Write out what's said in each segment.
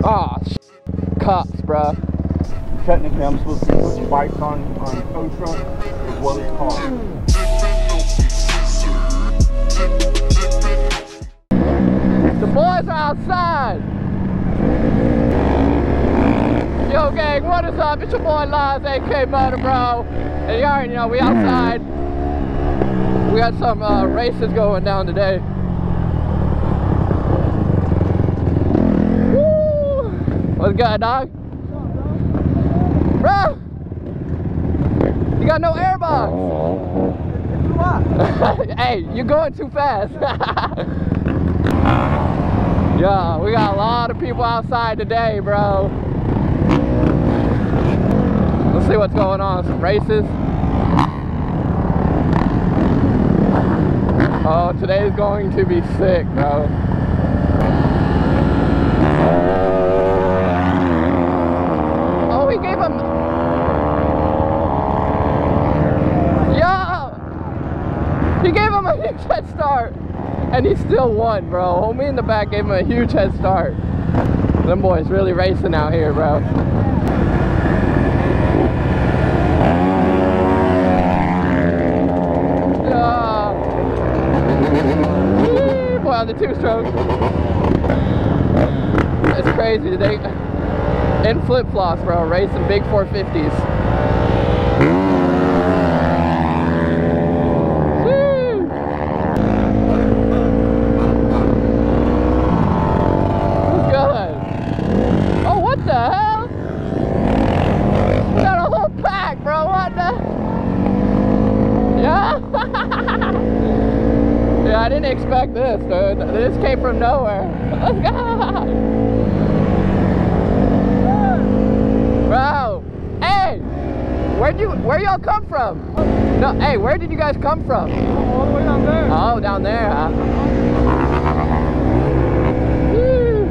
Oh, cops, bro. Technically, I'm supposed to put your bikes on tow truck as well as cars. The boys are outside. Yo, gang, what is up? It's your boy Liz, aka MotoBroo. And you already know, we outside. We got some races going down today. Woo! What's good, dog? Bro! You got no airbox! Hey, you're going too fast. Yeah, we got a lot of people outside today, bro. Let's see what's going on. Some races. Oh, today's going to be sick, bro. Oh, he gave him... Yo! He gave him a huge head start. And he still won, bro. Homie in the back gave him a huge head start. Them boys really racing out here, bro. Boy, on the two-stroke. It's crazy. They in flip-flops, bro, racing big 450s. Yeah, I didn't expect this, dude. This came from nowhere. Let's go! Bro! Hey! Where y'all come from? No, hey, where did you guys come from? All the way down there. Oh, down there, huh? Woo.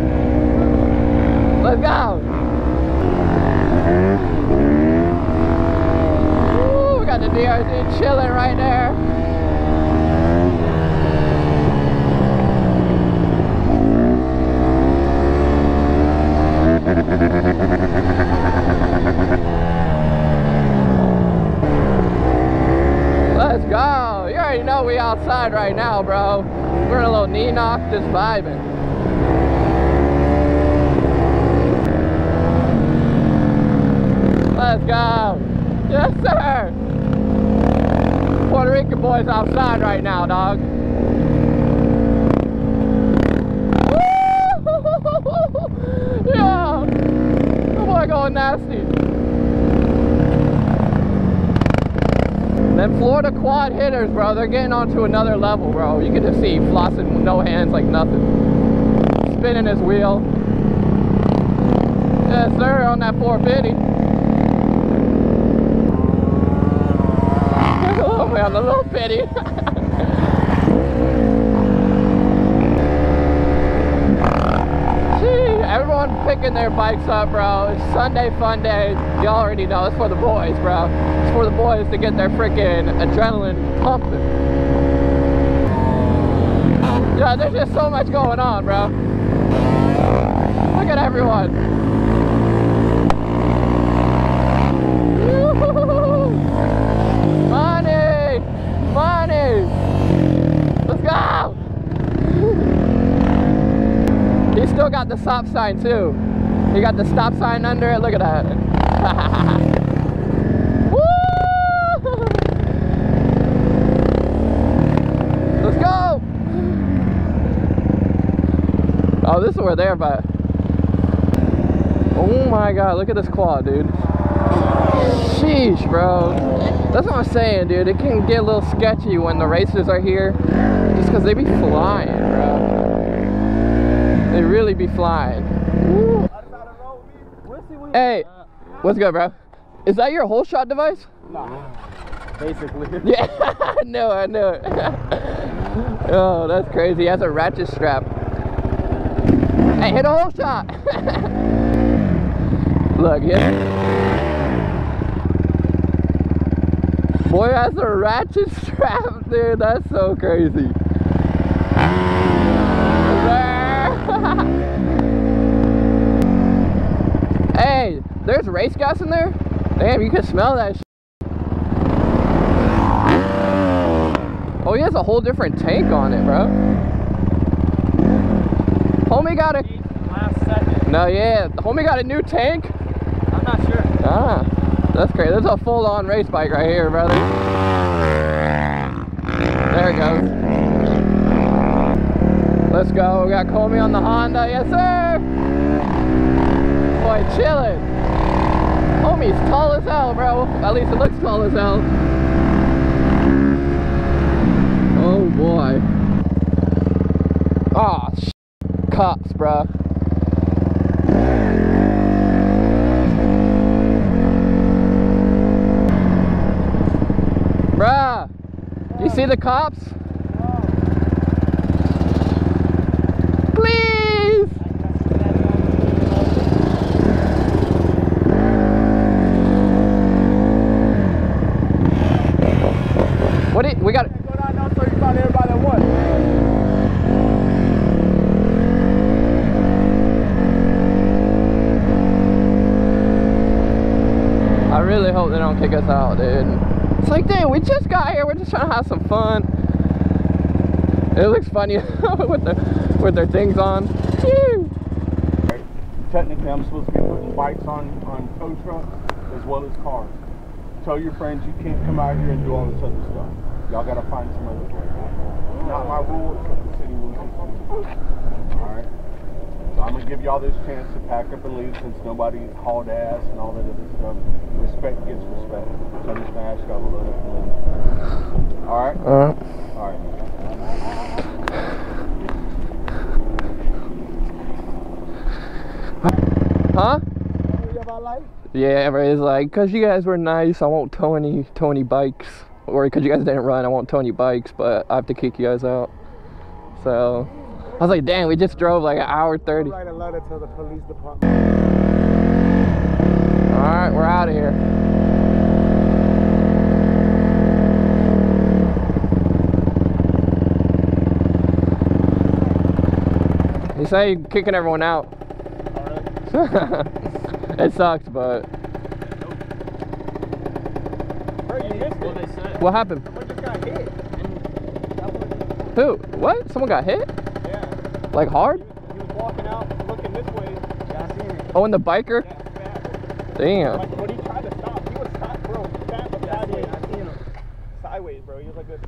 Let's go! Woo, we got the DRZ chilling right there. Let's go. You already know we outside right now, bro. We're in a little knee knock, just vibing. Let's go. Yes, sir. Puerto Rican boys outside right now, dog. Yeah. Oh boy, going nasty. Them Florida quad hitters, bro, they're getting onto another level, bro. You can just see flossing with no hands like nothing. Spinning his wheel. Yes, sir, on that 450. Oh, man, the little pity. Everyone picking their bikes up, bro. It's Sunday fun day. You already know it's for the boys, bro. It's for the boys to get their freaking adrenaline pumping. Yeah, there's just so much going on, bro. Look at everyone. Money! Money! Let's go! He still got the stop sign too. He got the stop sign under it. Look at that. Woo! Let's go. Oh, this is where they're at. Oh my god, look at this quad, dude. Sheesh, bro. That's what I'm saying, dude. It can get a little sketchy when the racers are here. Just because they be flying, bro. They really be flying. Woo. Hey, what's good, bro? Is that your whole shot device? Nah, basically. Yeah, I knew it. Oh, that's crazy. He has a ratchet strap. Hey, hit a whole shot. Look, yeah. Boy has a ratchet strap, dude. That's so crazy. there's race gas in there? Damn, you can smell that shit. Oh, he has a whole different tank on it, bro. Homie got a... Last second. No, yeah. Homie got a new tank? I'm not sure. Ah, that's great. That's a full-on race bike right here, brother. There it goes. Let's go. We got Comey on the Honda. Yes, sir. Boy, chilling. Homie's tall as hell, bro. At least it looks tall as hell. Oh, boy. Ah, oh, cops, bro. Bruh, you see the cops? Please! What we got? Go down now so you find everybody at once. I really hope they don't kick us out, dude. It's like, damn, we just got here. We're just trying to have some fun. It looks funny with their things on. Phew. Technically, I'm supposed to be putting bikes on tow trucks as well as cars. Tell your friends you can't come out here and do all this other stuff. Y'all gotta find some other place. Not my rule, it's the city rules. Alright? So I'm gonna give y'all this chance to pack up and leave since nobody hauled ass and all that other stuff. Respect gets respect. So I'm just gonna ask y'all to load up and leave. Alright? Alright. Huh? Yeah, everybody's like, cause you guys were nice, I won't tow any bikes. Or cause you guys didn't run, I won't tow any bikes, but I have to kick you guys out. So I was like, dang, we just drove like an hour 30. Write a letter to the police department. Alright, we're out of here. You say you're kicking everyone out. It sucks, but... Bro, you missed what they said. What happened? Someone just got hit. Who? What? Someone got hit? Yeah. Like hard? He was walking out, looking this way. Yeah, I seen it. Oh, and the biker? Yeah, bad. Damn. Like, when he tried to stop, he was stop, bro. Sideways. I seen him. Sideways, bro. He was like this.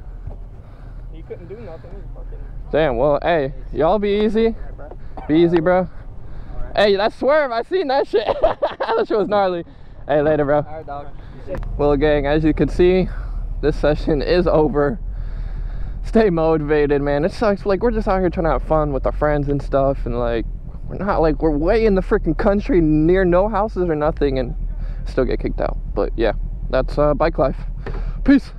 He couldn't do nothing. He was fucking... Damn, well, hey, y'all be easy. Be easy, bro. Hey, that swerve, I seen that shit. That shit was gnarly. Hey, later, bro. Alright, dog. Well, gang, as you can see, this session is over. Stay motivated, man. It sucks. Like, we're just out here trying to have fun with our friends and stuff, and like, we're way in the freaking country near no houses or nothing, and still get kicked out. But yeah, that's bike life. Peace.